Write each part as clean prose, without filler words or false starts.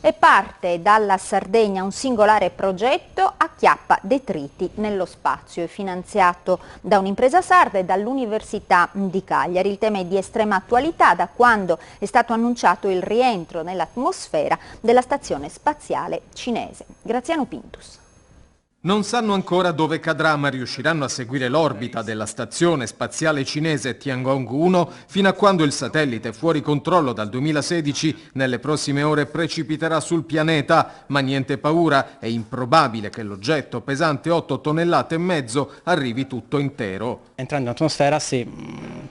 E parte dalla Sardegna un singolare progetto acchiappa detriti nello spazio. È finanziato da un'impresa sarda e dall'Università di Cagliari. Il tema è di estrema attualità da quando è stato annunciato il rientro nell'atmosfera della stazione spaziale cinese. Graziano Pintus. Non sanno ancora dove cadrà, ma riusciranno a seguire l'orbita della stazione spaziale cinese Tiangong-1 fino a quando il satellite fuori controllo dal 2016 nelle prossime ore precipiterà sul pianeta. Ma niente paura, è improbabile che l'oggetto pesante 8 tonnellate e mezzo arrivi tutto intero. Entrando in atmosfera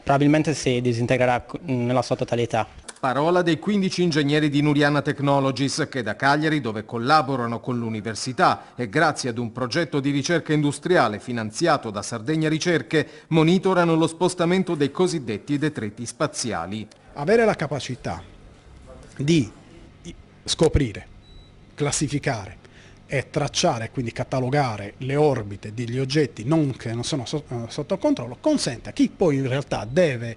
probabilmente si disintegrerà nella sua totalità. Parola dei 15 ingegneri di Nuriana Technologies che da Cagliari, dove collaborano con l'università e grazie ad un progetto di ricerca industriale finanziato da Sardegna Ricerche, monitorano lo spostamento dei cosiddetti detriti spaziali. Avere la capacità di scoprire, classificare e tracciare, quindi catalogare le orbite degli oggetti che non sono sotto controllo, consente a chi poi in realtà deve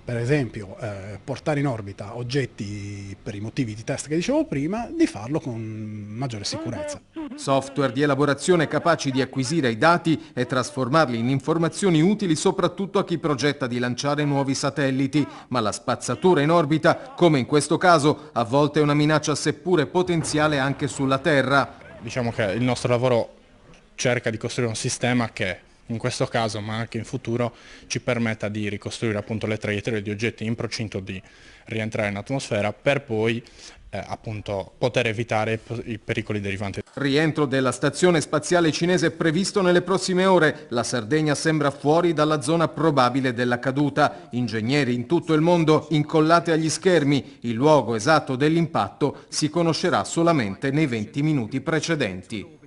per esempio portare in orbita oggetti per i motivi di test che dicevo prima, di farlo con maggiore sicurezza. Software di elaborazione capaci di acquisire i dati e trasformarli in informazioni utili soprattutto a chi progetta di lanciare nuovi satelliti, ma la spazzatura in orbita, come in questo caso, a volte è una minaccia seppure potenziale anche sulla Terra. Diciamo che il nostro lavoro cerca di costruire un sistema che in questo caso, ma anche in futuro, ci permetta di ricostruire appunto le traiettorie di oggetti in procinto di rientrare in atmosfera per poi appunto poter evitare i pericoli derivanti. Rientro della stazione spaziale cinese previsto nelle prossime ore. La Sardegna sembra fuori dalla zona probabile della caduta. Ingegneri in tutto il mondo incollati agli schermi. Il luogo esatto dell'impatto si conoscerà solamente nei 20 minuti precedenti.